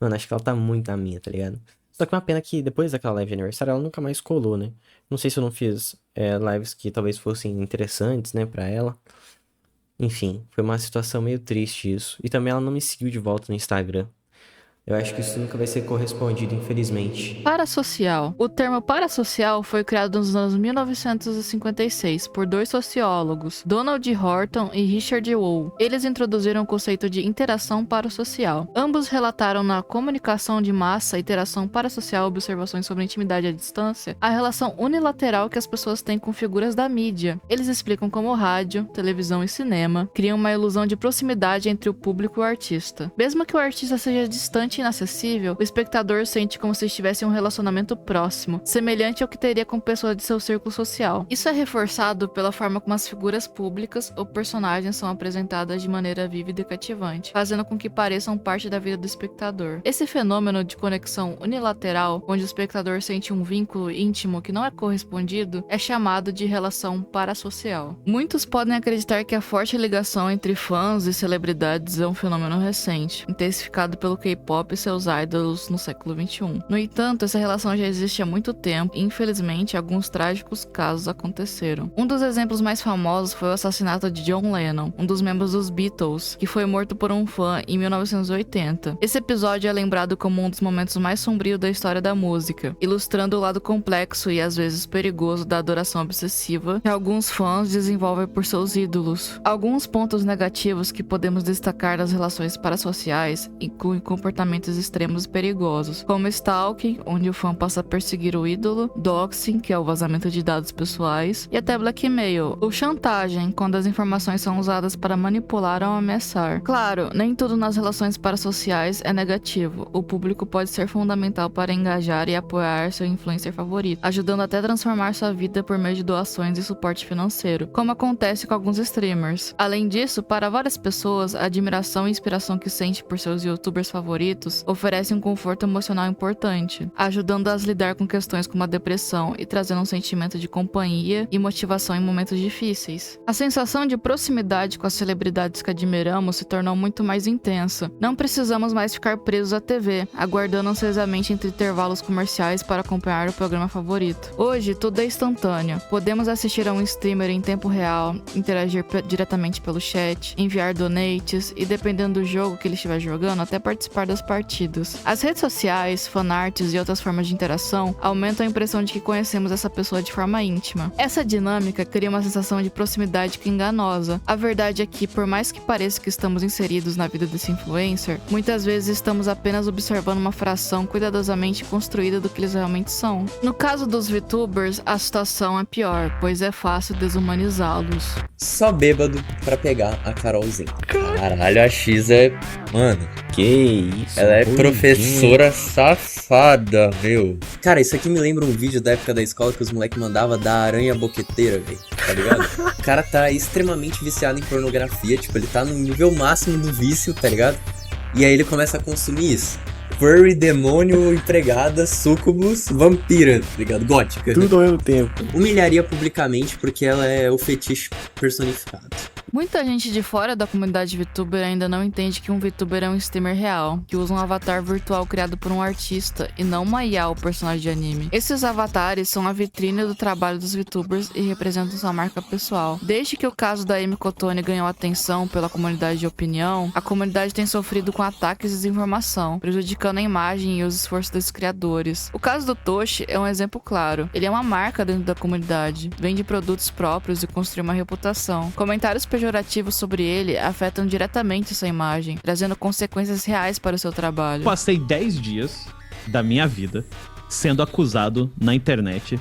Mano, acho que ela tá muito na minha, tá ligado? Só que uma pena que depois daquela live de aniversário ela nunca mais colou, né? Não sei se eu não fiz lives que talvez fossem interessantes, né, pra ela. Enfim, foi uma situação meio triste isso. E também ela não me seguiu de volta no Instagram. Eu acho que isso nunca vai ser correspondido, infelizmente. Parasocial. O termo parasocial foi criado nos anos 1956 por dois sociólogos, Donald Horton e Richard Wohl. Eles introduziram o conceito de interação parasocial. Ambos relataram na comunicação de massa, interação parasocial, observações sobre intimidade à distância, a relação unilateral que as pessoas têm com figuras da mídia. Eles explicam como rádio, televisão e cinema criam uma ilusão de proximidade entre o público e o artista. Mesmo que o artista seja distante e inacessível, o espectador sente como se estivesse em um relacionamento próximo, semelhante ao que teria com pessoas de seu círculo social. Isso é reforçado pela forma como as figuras públicas ou personagens são apresentadas de maneira vívida e cativante, fazendo com que pareçam parte da vida do espectador. Esse fenômeno de conexão unilateral, onde o espectador sente um vínculo íntimo que não é correspondido, é chamado de relação parasocial. Muitos podem acreditar que a forte ligação entre fãs e celebridades é um fenômeno recente, intensificado pelo K-pop e seus idols no século XXI. No entanto, essa relação já existe há muito tempo e, infelizmente, alguns trágicos casos aconteceram. Um dos exemplos mais famosos foi o assassinato de John Lennon, um dos membros dos Beatles, que foi morto por um fã em 1980. Esse episódio é lembrado como um dos momentos mais sombrios da história da música, ilustrando o lado complexo e às vezes perigoso da adoração obsessiva que alguns fãs desenvolvem por seus ídolos. Alguns pontos negativos que podemos destacar das relações parasociais incluem comportamentos extremos e perigosos, como stalking, onde o fã passa a perseguir o ídolo, doxing, que é o vazamento de dados pessoais, e até blackmail, ou chantagem, quando as informações são usadas para manipular ou ameaçar. Claro, nem tudo nas relações parasociais é negativo. O público pode ser fundamental para engajar e apoiar seu influencer favorito, ajudando até a transformar sua vida por meio de doações e suporte financeiro, como acontece com alguns streamers. Além disso, para várias pessoas, a admiração e inspiração que sente por seus youtubers favoritos oferece um conforto emocional importante, ajudando-as a lidar com questões como a depressão e trazendo um sentimento de companhia e motivação em momentos difíceis. A sensação de proximidade com as celebridades que admiramos se tornou muito mais intensa. Não precisamos mais ficar presos à TV, aguardando ansiosamente entre intervalos comerciais para acompanhar o programa favorito. Hoje, tudo é instantâneo. Podemos assistir a um streamer em tempo real, interagir diretamente pelo chat, enviar donates e, dependendo do jogo que ele estiver jogando, até participar das partidas. As redes sociais, fanarts e outras formas de interação aumentam a impressão de que conhecemos essa pessoa de forma íntima. Essa dinâmica cria uma sensação de proximidade que é enganosa. A verdade é que, por mais que pareça que estamos inseridos na vida desse influencer, muitas vezes estamos apenas observando uma fração cuidadosamente construída do que eles realmente são. No caso dos VTubers, a situação é pior, pois é fácil desumanizá-los. Só bêbado pra pegar a Carolzinha. Caralho, a X é... Mano, Que isso? ela é doidinho. professora safada, meu. Cara, isso aqui me lembra um vídeo da época da escola que os moleques mandavam da aranha boqueteira, velho. Tá ligado? O cara tá extremamente viciado em pornografia, tipo, ele tá no nível máximo do vício, tá ligado? E aí ele começa a consumir isso. Furry, demônio, empregada, sucubus, vampira, tá ligado? Gótica. Tudo ao mesmo tempo. Humilharia publicamente porque ela é o fetiche personificado. Muita gente de fora da comunidade VTuber ainda não entende que um VTuber é um streamer real, que usa um avatar virtual criado por um artista e não uma IA ou personagem de anime. Esses avatares são a vitrine do trabalho dos VTubers e representam sua marca pessoal. Desde que o caso da Amy Cotone ganhou atenção pela comunidade de opinião, a comunidade tem sofrido com ataques e desinformação, prejudicando a imagem e os esforços dos criadores. O caso do Toshi é um exemplo claro. Ele é uma marca dentro da comunidade, vende produtos próprios e construiu uma reputação. Comentários pejorativos sobre ele afetam diretamente sua imagem, trazendo consequências reais para o seu trabalho. Passei 10 dias da minha vida sendo acusado na internet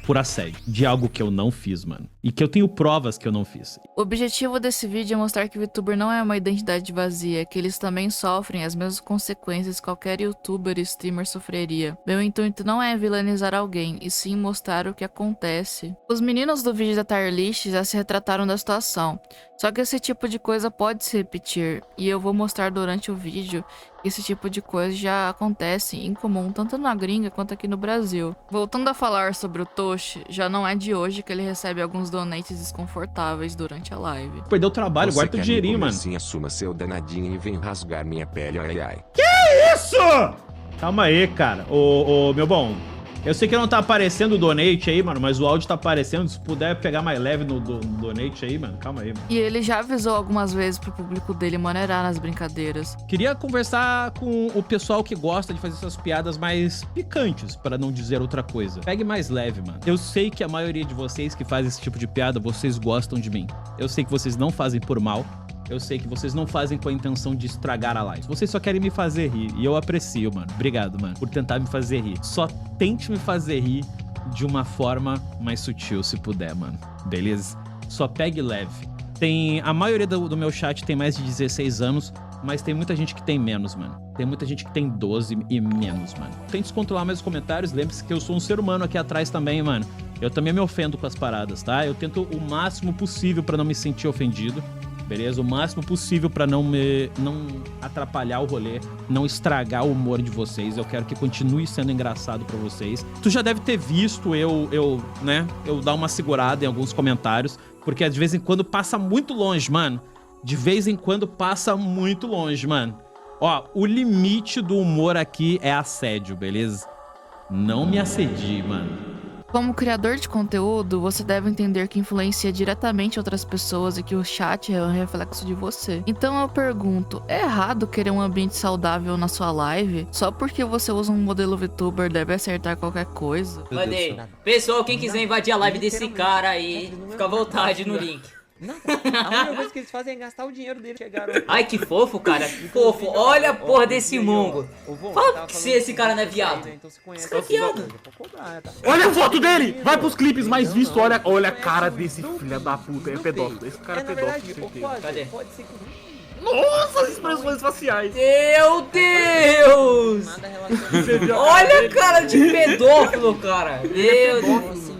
por assédio, de algo que eu não fiz, mano. E que eu tenho provas que eu não fiz. O objetivo desse vídeo é mostrar que o VTuber não é uma identidade vazia, que eles também sofrem as mesmas consequências que qualquer YouTuber e streamer sofreria. Meu intuito não é vilanizar alguém, e sim mostrar o que acontece. Os meninos do vídeo da tier list já se retrataram da situação, só que esse tipo de coisa pode se repetir, e eu vou mostrar durante o vídeo que esse tipo de coisa já acontece em comum, tanto na gringa quanto aqui no Brasil. Voltando a falar sobre o Toshi, já não é de hoje que ele recebe alguns donates desconfortáveis durante a live. Perdeu o trabalho, Você guarda o quer dinheirinho, me comer, mano. sim, assuma seu danadinho e vem rasgar minha pele, ai ai. isso? Calma aí, cara. Ô, meu bom, eu sei que não tá aparecendo o donate aí, mano, mas o áudio tá aparecendo. Se puder pegar mais leve no donate aí, mano, calma aí, mano. E ele já avisou algumas vezes pro público dele maneirar nas brincadeiras. Queria conversar com o pessoal que gosta de fazer essas piadas mais picantes, pra não dizer outra coisa. Pegue mais leve, mano. Eu sei que a maioria de vocês que fazem esse tipo de piada, vocês gostam de mim. Eu sei que vocês não fazem por mal. Eu sei que vocês não fazem com a intenção de estragar a live. Vocês só querem me fazer rir. E eu aprecio, mano. Obrigado, mano, por tentar me fazer rir. Só tente me fazer rir de uma forma mais sutil, se puder, mano. Beleza? Só pegue leve. A maioria do meu chat tem mais de 16 anos, mas tem muita gente que tem menos, mano. Tem muita gente que tem 12 e menos, mano. Tente descontrolar mais os comentários. Lembre-se que eu sou um ser humano aqui atrás também, mano. Eu também me ofendo com as paradas, tá? Eu tento o máximo possível pra não me sentir ofendido. Beleza? O máximo possível pra não atrapalhar o rolê, não estragar o humor de vocês. Eu quero que continue sendo engraçado pra vocês. Tu já deve ter visto eu dar uma segurada em alguns comentários, porque de vez em quando passa muito longe, mano. De vez em quando passa muito longe, mano. Ó, o limite do humor aqui é assédio, beleza? Não me assedie, mano. Como criador de conteúdo, você deve entender que influencia diretamente outras pessoas e que o chat é um reflexo de você. Então eu pergunto, é errado querer um ambiente saudável na sua live? Só porque você usa um modelo VTuber deve acertar qualquer coisa? Mandei. Pessoal, quem quiser invadir a live desse cara aí, fica à vontade no link. Nada. A única coisa que eles fazem é gastar o dinheiro deles. Chegaram aqui. Ai, que fofo, cara. Que fofo. Olha a porra desse mongo. Fala se esse cara não é viado. Esse cara é viado. Olha a foto dele! Vai pros clipes mais vistos. Olha a cara desse filho da puta. É pedófilo. Esse cara é pedófilo. Cadê? Pode ser que... Nossa, as expressões faciais. Meu Deus! Nada relacionado. Olha a cara de pedófilo, cara. Meu Deus.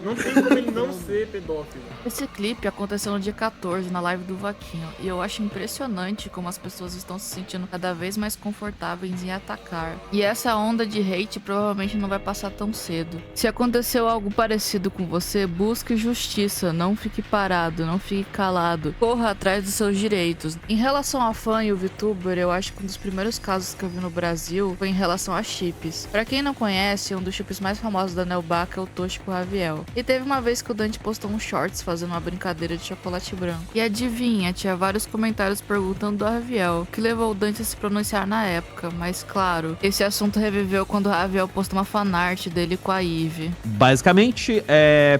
Não tem como ele não ser pedófilo. Esse clipe aconteceu no dia 14, na live do Vaquinho, e eu acho impressionante como as pessoas estão se sentindo cada vez mais confortáveis em atacar. E essa onda de hate provavelmente não vai passar tão cedo. Se aconteceu algo parecido com você, busque justiça, não fique parado, não fique calado, corra atrás dos seus direitos. Em relação a fã e o VTuber, eu acho que um dos primeiros casos que eu vi no Brasil foi em relação a chips. Pra quem não conhece, um dos chips mais famosos da Nelbaca é o Tóxico Raviel. E teve uma vez que o Dante postou um shorts fazendo uma brincadeira de chocolate branco. E adivinha, tinha vários comentários perguntando do Raviel, que levou o Dante a se pronunciar na época, mas claro, esse assunto reviveu quando o Raviel postou uma fanart dele com a Eve. Basicamente,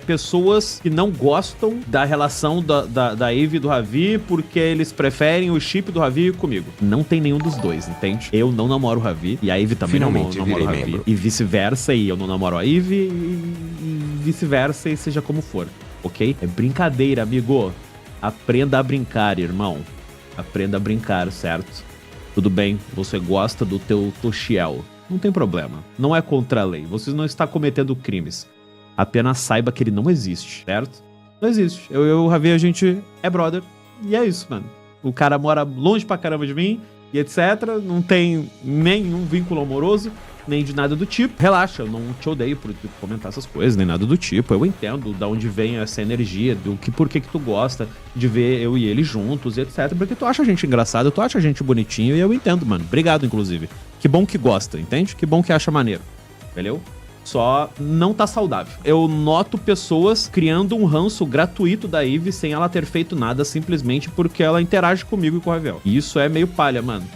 pessoas que não gostam da relação da Eve e do Ravi, porque eles preferem o chip do Ravi comigo. Não tem nenhum dos dois, entende? Eu não namoro o Ravi, e a Eve também não namora o Ravi. Membro. E vice-versa, e eu não namoro a Eve, e vice-versa, e seja como for. Ok? É brincadeira, amigo. Aprenda a brincar, irmão. Aprenda a brincar, certo? Tudo bem, você gosta do teu Toshiel. Não tem problema. Não é contra a lei. Você não está cometendo crimes. Apenas saiba que ele não existe, certo? Não existe. Eu e o Ravi, a gente é brother. E é isso, mano. O cara mora longe pra caramba de mim e etc. Não tem nenhum vínculo amoroso. Nem de nada do tipo. Relaxa, eu não te odeio por comentar essas coisas, nem nada do tipo. Eu entendo de onde vem essa energia, por que tu gosta de ver eu e ele juntos, etc. Porque tu acha a gente engraçado, tu acha a gente bonitinho, e eu entendo, mano. Obrigado, inclusive. Que bom que gosta, entende? Que bom que acha maneiro. Valeu? Só não tá saudável. Eu noto pessoas criando um ranço gratuito da Eve sem ela ter feito nada, simplesmente porque ela interage comigo e com o Raviel. E isso é meio palha, mano.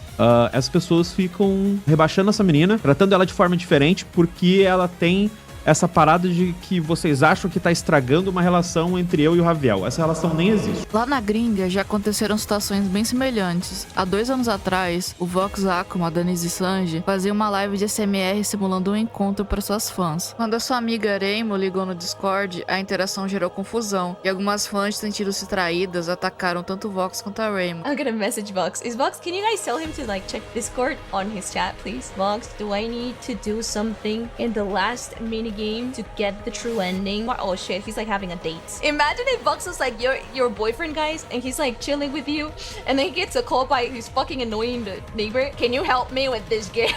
As pessoas ficam rebaixando essa menina, tratando ela de forma diferente, porque ela tem essa parada de que vocês acham que tá estragando uma relação entre eu e o Raviel. Essa relação nem existe. Lá na gringa já aconteceram situações bem semelhantes. Há 2 anos atrás, o Vox Akuma, da Nise Sanji, fazia uma live de SMR simulando um encontro para suas fãs. Quando a sua amiga Reimo ligou no Discord, a interação gerou confusão, e algumas fãs, sentindo-se traídas, atacaram tanto o Vox quanto a Reimo. I'm gonna message Vox. Vox, can you guys tell him to like check Discord on his chat, please? Vox, do I need to do something in the last minigame to get the true ending? Oh shit, he's like having a date. Imagine if Vox was like your boyfriend, guys, and he's like chilling with you, and then he gets a call by his fucking annoying neighbor. Can you help me with this game?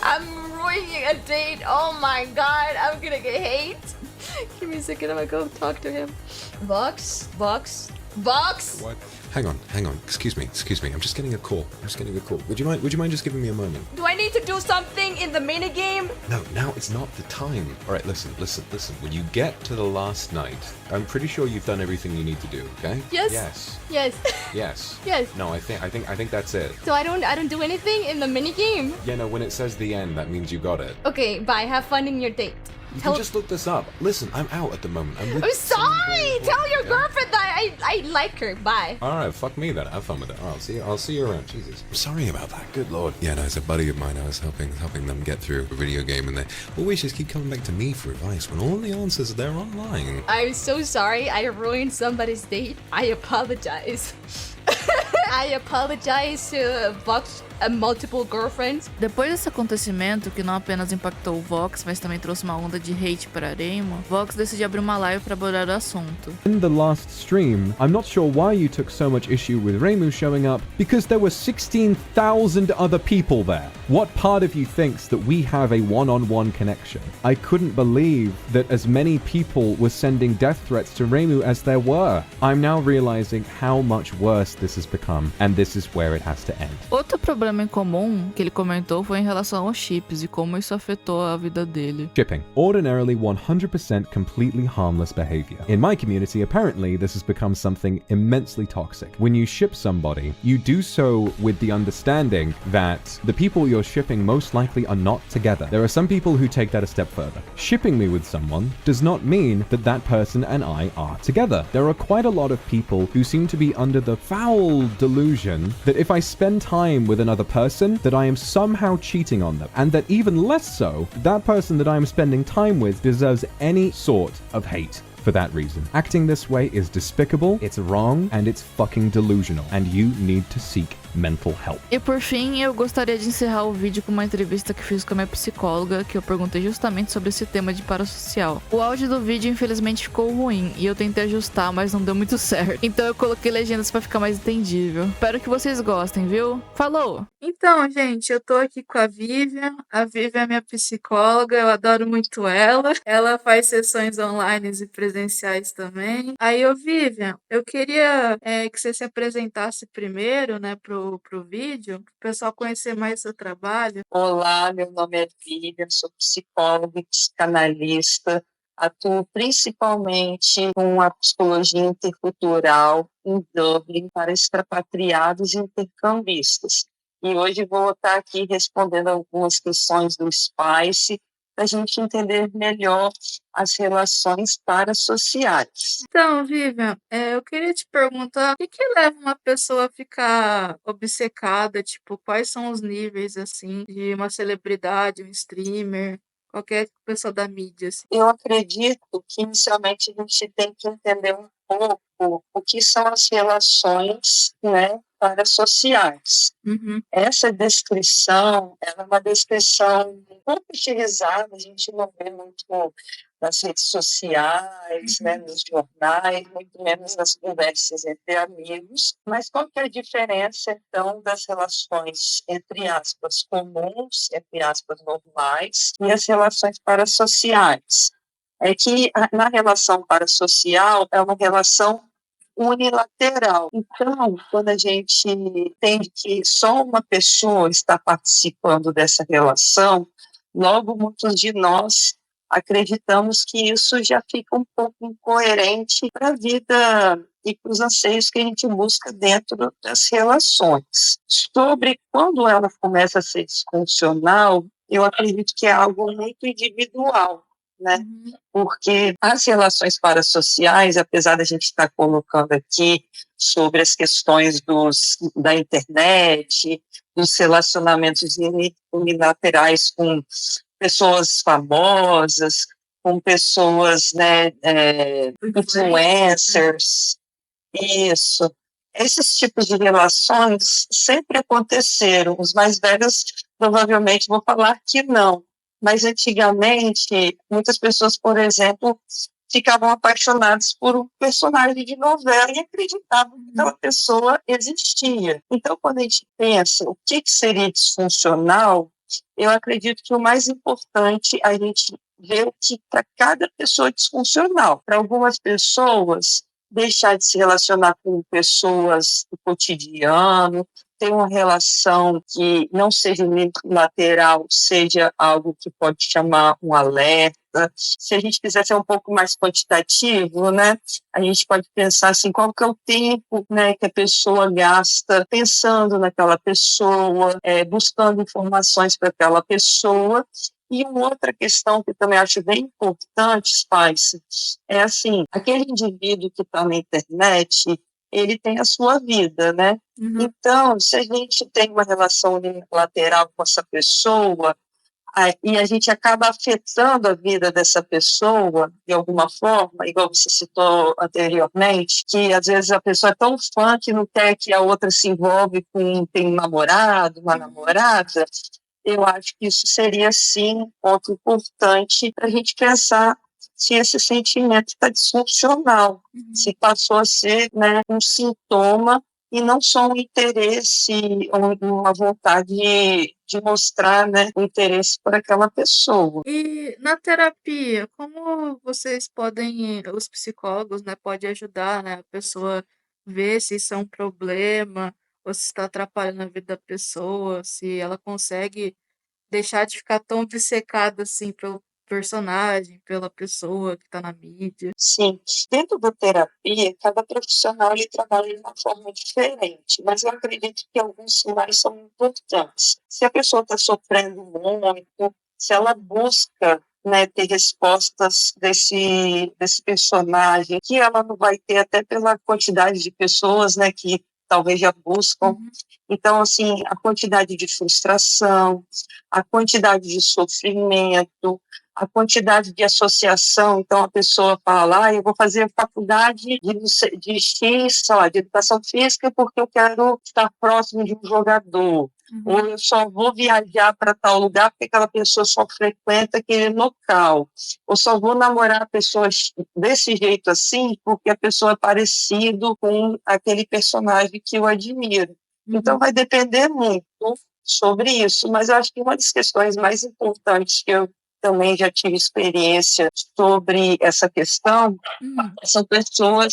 I'm ruining a date. Oh my god, I'm gonna get hate. Give me a second, I'm gonna go talk to him. Vox? What? hang on. Excuse me. I'm just getting a call. Would you mind just giving me a moment? Do I need to do something in the minigame? No, now it's not the time. All right, listen. When you get to the last night, I'm pretty sure you've done everything you need to do, okay? Yes. Yes. Yes. No, I think that's it. So I don't do anything in the minigame? Yeah, no, when it says the end, that means you got it. Okay, bye. Have fun in your date. You can just look this up. Listen, I'm out at the moment. I'm sorry! Tell your girlfriend that I like her. Bye. Alright, fuck me then. Have fun with it. I'll see you around. Jesus. I'm sorry about that. Good lord. Yeah, no, it's a buddy of mine. I was helping them get through a video game, and they always just keep coming back to me for advice when all the answers are there online. I'm so sorry. I ruined somebody's date. I apologize. I apologize to Vox multiple girlfriends. Depois desse acontecimento, que não apenas impactou o Vox, mas também trouxe uma onda de hate para Raymond, Vox decidiu abrir uma live para abordar o assunto. In the last stream, I'm not sure why you took so much issue with Reimu showing up, because there were 16,000 other people there. What part of you thinks that we have a one-on-one connection? I couldn't believe that as many people were sending death threats to Reimu as there were. I'm now realizing how much worse this has become, and this is where it has to end. Outro problema em comum que ele comentou foi em relação aos chips e como isso afetou a vida dele. Shipping. Ordinarily 100% completely harmless behavior. In my community, apparently, this has become something immensely toxic. When you ship somebody, you do so with the understanding that the people you're shipping most likely are not together. There are some people who take that a step further. Shipping me with someone does not mean that that person and I are together. There are quite a lot of people who seem to be under the foul delusion that if I spend time with another person, that I am somehow cheating on them, and that even less so, that person that I am spending time with deserves any sort of hate. For that reason. Acting this way is despicable, it's wrong, and it's fucking delusional, and you need to seek mental help. E por fim, eu gostaria de encerrar o vídeo com uma entrevista que fiz com a minha psicóloga, que eu perguntei justamente sobre esse tema de parasocial. O áudio do vídeo infelizmente ficou ruim, e eu tentei ajustar, mas não deu muito certo. Então eu coloquei legendas pra ficar mais entendível. Espero que vocês gostem, viu? Falou! Então, gente, eu tô aqui com a Vivian. A Vivian é minha psicóloga, eu adoro muito ela. Ela faz sessões online e presenciais também. Aí, Vivian, eu queria que você se apresentasse primeiro, né, pro vídeo, para o pessoal conhecer mais seu trabalho. Olá, meu nome é Vivian, sou psicóloga e psicanalista. Atuo principalmente com a psicologia intercultural em Dublin para expatriados e intercambistas. E hoje vou estar aqui respondendo algumas questões do Spice para a gente entender melhor as relações parasociais. Então, Vivian, eu queria te perguntar, o que leva uma pessoa a ficar obcecada? Tipo, quais são os níveis, assim, de uma celebridade, um streamer, qualquer pessoa da mídia, assim? Eu acredito que, inicialmente, a gente tem que entender um pouco o que são as relações, né, parasociais. Essa descrição ela é uma descrição pouco utilizada, a gente não vê muito nas redes sociais, né, nos jornais, muito menos nas conversas entre amigos. Mas qual que é a diferença, então, das relações, entre aspas, comuns, entre aspas, normais, e as relações parasociais? É que na relação parasocial é uma relação unilateral. Então, quando a gente entende que só uma pessoa está participando dessa relação, logo muitos de nós acreditamos que isso já fica um pouco incoerente para a vida e para os anseios que a gente busca dentro das relações. Sobre quando ela começa a ser disfuncional, eu acredito que é algo muito individual, né? Porque as relações parasociais, apesar da gente estar colocando aqui sobre as questões da internet, dos relacionamentos unilaterais com pessoas famosas, com pessoas, né, influencers, isso. Esses tipos de relações sempre aconteceram. Os mais velhos provavelmente vão falar que não. Mas antigamente, muitas pessoas, por exemplo, ficavam apaixonadas por um personagem de novela e acreditavam que aquela pessoa existia. Então, quando a gente pensa o que seria disfuncional, eu acredito que o mais importante é a gente ver o que para cada pessoa é disfuncional. Para algumas pessoas, deixar de se relacionar com pessoas do cotidiano, ter uma relação que não seja unilateral, seja algo que pode chamar um alerta. Se a gente quiser ser um pouco mais quantitativo, né, a gente pode pensar assim, qual que é o tempo, né, que a pessoa gasta pensando naquela pessoa, buscando informações para aquela pessoa. E uma outra questão que eu também acho bem importante, Spice, é assim, aquele indivíduo que está na internet, ele tem a sua vida, né? Então, se a gente tem uma relação unilateral com essa pessoa, e a gente acaba afetando a vida dessa pessoa de alguma forma, igual você citou anteriormente, que às vezes a pessoa é tão fã que não quer que a outra se envolve tem um namorado, uma namorada. Eu acho que isso seria, sim, um ponto importante para a gente pensar se esse sentimento está disfuncional, se passou a ser, né, um sintoma e não só um interesse ou uma vontade de mostrar, né, o interesse por aquela pessoa. E na terapia, como vocês podem, os psicólogos, né, podem ajudar, né, a pessoa ver se isso é um problema ou se está atrapalhando a vida da pessoa, se ela consegue deixar de ficar tão obcecada assim pelo personagem, pela pessoa que está na mídia? Sim, dentro da terapia, cada profissional ele trabalha de uma forma diferente, mas eu acredito que alguns sinais são importantes. Se a pessoa está sofrendo muito, se ela busca, né, ter respostas desse personagem, que ela não vai ter até pela quantidade de pessoas, né, que talvez já buscam. Então, assim, a quantidade de frustração, a quantidade de sofrimento, a quantidade de associação. Então, a pessoa fala, eu vou fazer faculdade de X, sei lá, de educação física porque eu quero estar próximo de um jogador. Ou eu só vou viajar para tal lugar porque aquela pessoa só frequenta aquele local. Ou só vou namorar pessoas desse jeito assim porque a pessoa é parecido com aquele personagem que eu admiro. Então, vai depender muito sobre isso. Mas eu acho que uma das questões mais importantes que eu também já tive experiência sobre essa questão, são pessoas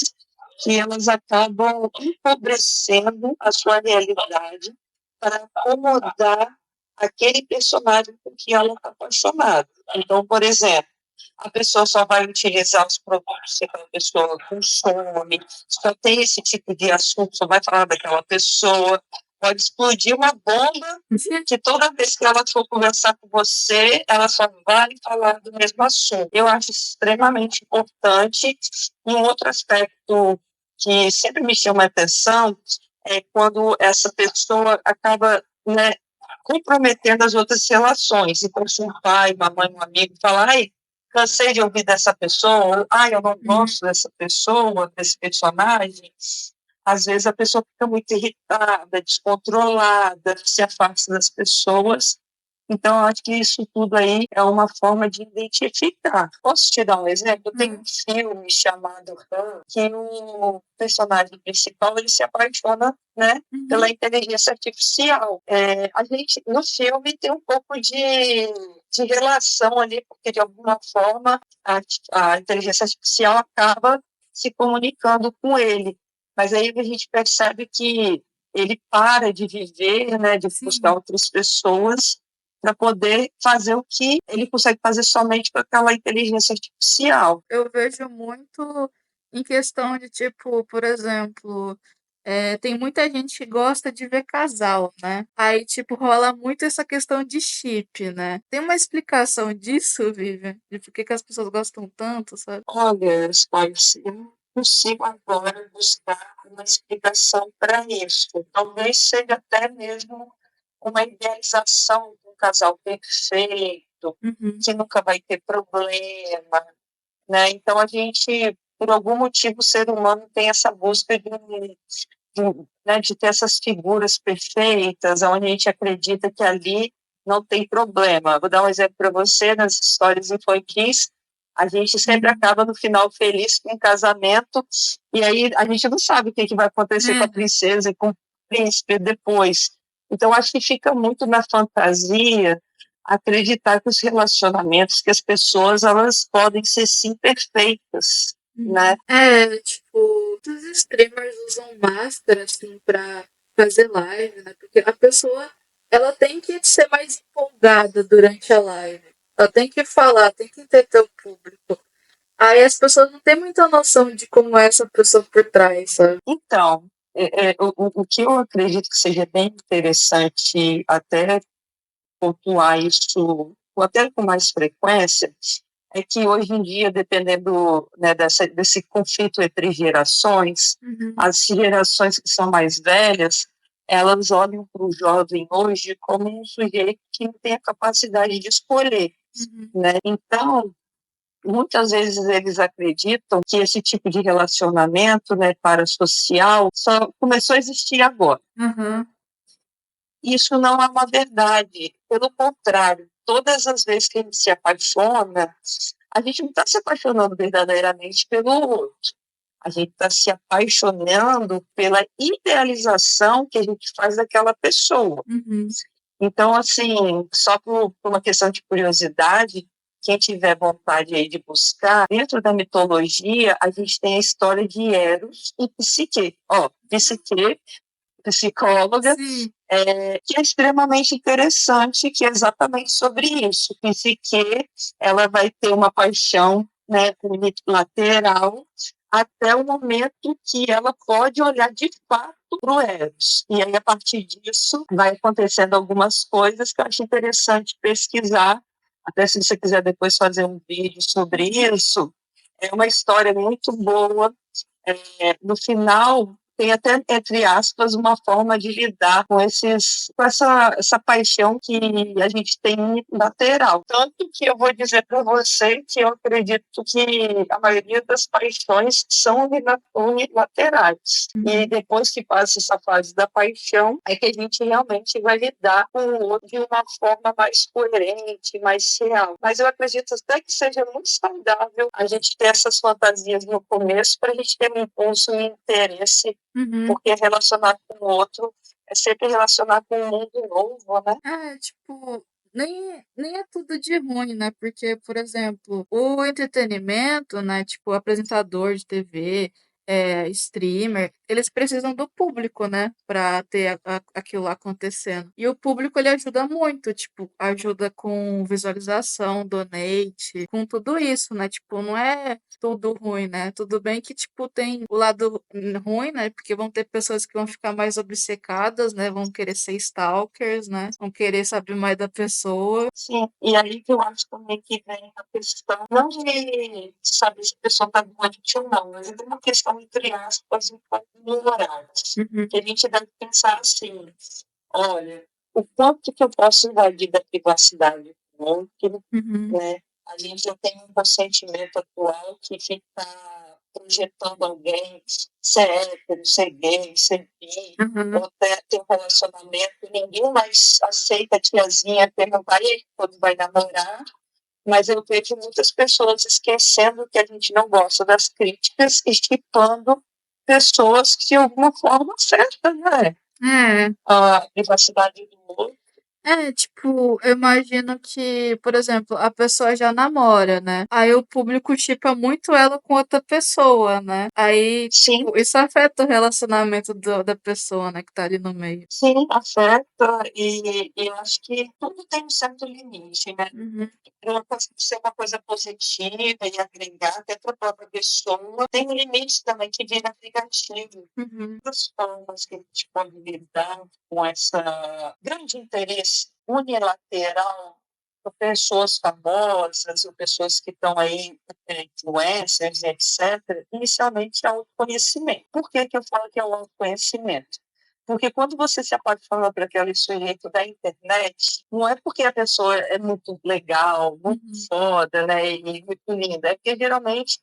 que elas acabam empobrecendo a sua realidade para acomodar aquele personagem com que ela está apaixonada. Então, por exemplo, a pessoa só vai utilizar os produtos que aquela pessoa consome, só tem esse tipo de assunto, só vai falar daquela pessoa. Pode explodir uma bomba que toda vez que ela for conversar com você, ela só vai falar do mesmo assunto. Eu acho extremamente importante. Um outro aspecto que sempre me chama a atenção é quando essa pessoa acaba, né, comprometendo as outras relações. Então, se um pai, uma mãe, um amigo fala, cansei de ouvir dessa pessoa, ou, eu não gosto dessa pessoa, desse personagem, às vezes a pessoa fica muito irritada, descontrolada, se afasta das pessoas. Então, eu acho que isso tudo aí é uma forma de identificar. Posso te dar um exemplo? Tem um filme chamado Han, que o personagem principal ele se apaixona, né, pela inteligência artificial. A gente, no filme, tem um pouco de relação ali, porque de alguma forma a inteligência artificial acaba se comunicando com ele. Mas aí a gente percebe que ele para de viver, né, de buscar outras pessoas para poder fazer o que ele consegue fazer somente com aquela inteligência artificial. Eu vejo muito em questão de, tipo, por exemplo, tem muita gente que gosta de ver casal, né? Aí, tipo, rola muito essa questão de chip, né? Tem uma explicação disso, Vivian? De por que as pessoas gostam tanto, sabe? Olha, Spice, eu não consigo agora buscar uma explicação para isso. Talvez seja até mesmo uma idealização de um casal perfeito, que nunca vai ter problema, né? Então, a gente, por algum motivo, o ser humano tem essa busca de ter essas figuras perfeitas, onde a gente acredita que ali não tem problema. Vou dar um exemplo para você, nas histórias infantis, a gente sempre acaba no final feliz com um casamento, e aí a gente não sabe o que vai acontecer com a princesa e com o príncipe depois. Então, acho que fica muito na fantasia acreditar que os relacionamentos, que as pessoas, elas podem ser sim perfeitas, né? Tipo, tipo, os streamers usam máscara, assim, pra fazer live, né? Porque a pessoa, ela tem que ser mais empolgada durante a live. Ela tem que falar, tem que entender o público. Aí as pessoas não têm muita noção de como é essa pessoa por trás, sabe? Então, o que eu acredito que seja bem interessante até pontuar isso até com mais frequência, é que hoje em dia, dependendo, né, desse conflito entre gerações, as gerações que são mais velhas, elas olham para o jovem hoje como um sujeito que não tem a capacidade de escolher, né? Então, muitas vezes eles acreditam que esse tipo de relacionamento, né, parasocial só começou a existir agora. Isso não é uma verdade. Pelo contrário, todas as vezes que a gente se apaixona, a gente não está se apaixonando verdadeiramente pelo outro. A gente está se apaixonando pela idealização que a gente faz daquela pessoa. Então, assim, só por uma questão de curiosidade, quem tiver vontade aí de buscar, dentro da mitologia, a gente tem a história de Eros e Psique. Psique, psicóloga, que é extremamente interessante, que é exatamente sobre isso. Psique, ela vai ter uma paixão, né, unilateral, até o momento que ela pode olhar de fato para o Eros. E aí, a partir disso, vai acontecendo algumas coisas que eu acho interessante pesquisar. Até se você quiser depois fazer um vídeo sobre isso, é uma história muito boa. No final, tem até, entre aspas, uma forma de lidar com essa paixão que a gente tem lateral. Tanto que eu vou dizer para você que eu acredito que a maioria das paixões são unilaterais. E depois que passa essa fase da paixão, é que a gente realmente vai lidar com o outro de uma forma mais coerente, mais real. Mas eu acredito até que seja muito saudável a gente ter essas fantasias no começo para a gente ter um impulso, um interesse, porque relacionar com o outro é sempre relacionar com um mundo novo, né? Tipo, nem é tudo de ruim, né? Porque, por exemplo, o entretenimento, né? Tipo, apresentador de TV, streamer, eles precisam do público, né? Pra ter aquilo lá acontecendo. E o público, ele ajuda muito, tipo, ajuda com visualização, donate, com tudo isso, né? Tipo, não é tudo ruim, né? Tudo bem que, tipo, tem o lado ruim, né? Porque vão ter pessoas que vão ficar mais obcecadas, né? Vão querer ser stalkers, né? Vão querer saber mais da pessoa. Sim, e aí que eu acho também que vem a questão, não de saber se a pessoa está doente ou não, mas é uma questão, entre aspas, um pouco moral. Que a gente deve pensar assim, olha, o quanto que eu posso invadir da privacidade do outro, né? A gente já tem um consentimento atual que fica projetando alguém ser hétero, ser gay, ser bi, ou até ter um relacionamento, ninguém mais aceita a tiazinha perguntar e aí, quando vai namorar. Mas eu vejo muitas pessoas esquecendo que a gente não gosta das críticas e chipando pessoas que de alguma forma afetam, né? A privacidade do outro. Tipo, eu imagino que, por exemplo, a pessoa já namora, né? Aí o público shippa muito ela com outra pessoa, né? Aí, tipo, isso afeta o relacionamento da pessoa, né, que tá ali no meio. Sim, afeta, e eu acho que tudo tem um certo limite, né? Para ser uma coisa positiva e agregar até para a própria pessoa, tem um limite também que vira negativo. Das formas que a gente pode lidar com essa grande interesse unilateral por pessoas famosas ou pessoas que estão aí, influencers, etc., inicialmente é o autoconhecimento. Por que eu falo que é o autoconhecimento? Porque quando você se apaixona por aquele sujeito da internet, não é porque a pessoa é muito legal, muito foda, né, e muito linda, é porque geralmente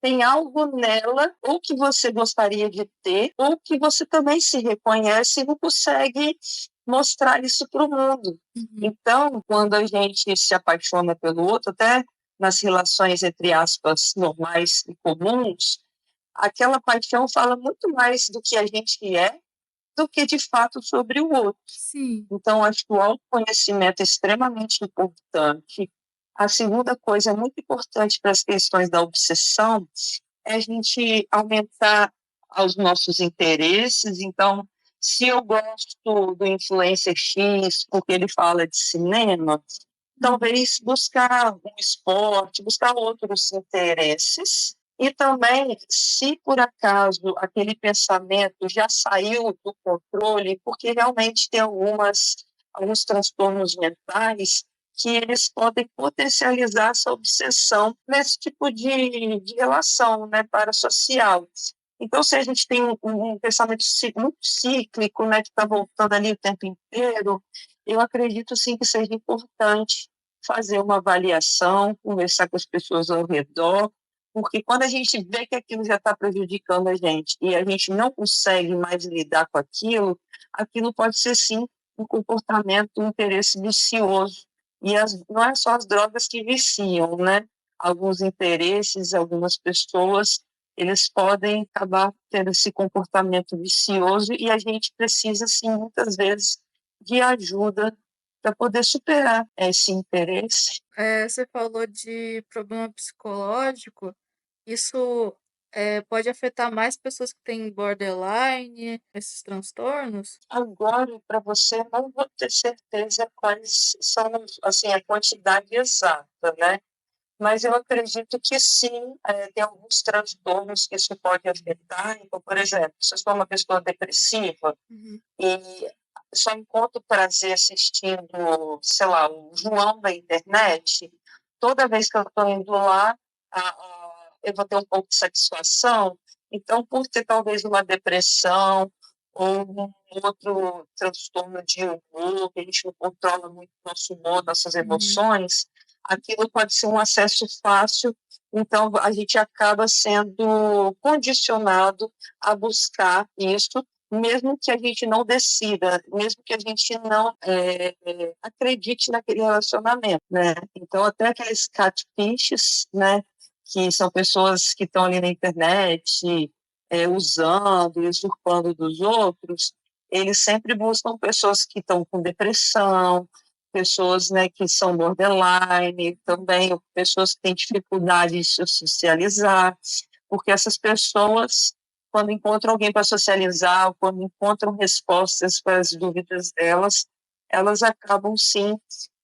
tem algo nela, ou que você gostaria de ter, ou que você também se reconhece e não consegue mostrar isso para o mundo. Então, quando a gente se apaixona pelo outro, até nas relações, entre aspas, normais e comuns, aquela paixão fala muito mais do que a gente é do que, de fato, sobre o outro. Então, acho que o autoconhecimento é extremamente importante. A segunda coisa muito importante para as questões da obsessão é a gente aumentar os nossos interesses. Então, se eu gosto do influencer X porque ele fala de cinema, talvez buscar um esporte, buscar outros interesses. E também, se por acaso aquele pensamento já saiu do controle, porque realmente tem alguns transtornos mentais que eles podem potencializar essa obsessão nesse tipo de relação, né, parasocial. Então, se a gente tem um pensamento muito cíclico, né, que está voltando ali o tempo inteiro, eu acredito sim que seja importante fazer uma avaliação, conversar com as pessoas ao redor, porque quando a gente vê que aquilo já está prejudicando a gente e a gente não consegue mais lidar com aquilo pode ser sim um comportamento, um interesse vicioso. E não é só as drogas que viciam, né? Alguns interesses, algumas pessoas, eles podem acabar tendo esse comportamento vicioso e a gente precisa, sim, muitas vezes, de ajuda para poder superar esse interesse. Você falou de problema psicológico. Isso pode afetar mais pessoas que têm borderline, esses transtornos? Agora, para você, não vou ter certeza quais são, assim, a quantidade exata, né? Mas eu acredito que sim, tem alguns transtornos que isso pode afetar. Então, por exemplo, se eu sou uma pessoa depressiva e só encontro prazer assistindo, sei lá, o João da internet, toda vez que eu estou indo lá, eu vou ter um pouco de satisfação. Então, por ter talvez uma depressão ou um outro transtorno de humor, que a gente não controla muito nosso humor, nossas emoções, aquilo pode ser um acesso fácil, então a gente acaba sendo condicionado a buscar isso, mesmo que a gente não decida, mesmo que a gente não acredite naquele relacionamento, né? Então, até aqueles catfishes, né, que são pessoas que estão ali na internet usando e usurpando dos outros, eles sempre buscam pessoas que estão com depressão, pessoas, né, que são borderline, também pessoas que têm dificuldade de se socializar, porque essas pessoas, quando encontram alguém para socializar, ou quando encontram respostas para as dúvidas delas, elas acabam, sim,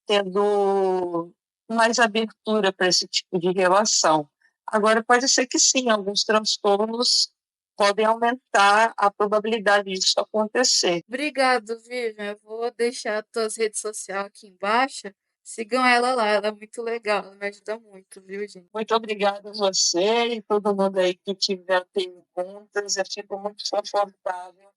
tendo mais abertura para esse tipo de relação. Agora, pode ser que sim, alguns transtornos podem aumentar a probabilidade disso acontecer. Obrigado, Vivian. Eu vou deixar as tuas redes sociais aqui embaixo. Sigam ela lá, ela é muito legal, ela me ajuda muito, viu, gente? Muito obrigada a você e todo mundo aí que tiver perguntas. Eu fico muito confortável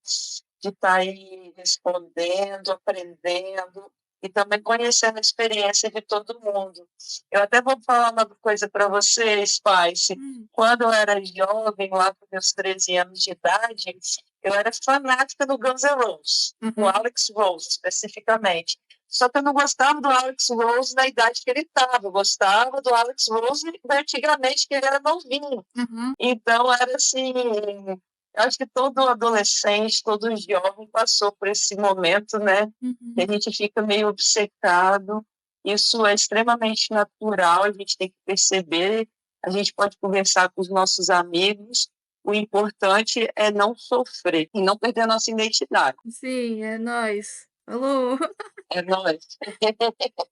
de estar aí respondendo, aprendendo e também conhecendo a experiência de todo mundo. Eu até vou falar uma coisa para vocês, Spice. Quando eu era jovem, lá com meus 13 anos de idade, eu era fanática do Guns N' Roses, do Alex Rose, especificamente. Só que eu não gostava do Alex Rose na idade que ele estava. Eu gostava do Alex Rose antigamente, que ele era novinho. Então, era assim... Eu acho que todo adolescente, todo jovem passou por esse momento, né? Que a gente fica meio obcecado. Isso é extremamente natural, a gente tem que perceber. A gente pode conversar com os nossos amigos. O importante é não sofrer e não perder a nossa identidade. Sim, é nóis. Alô? É nóis.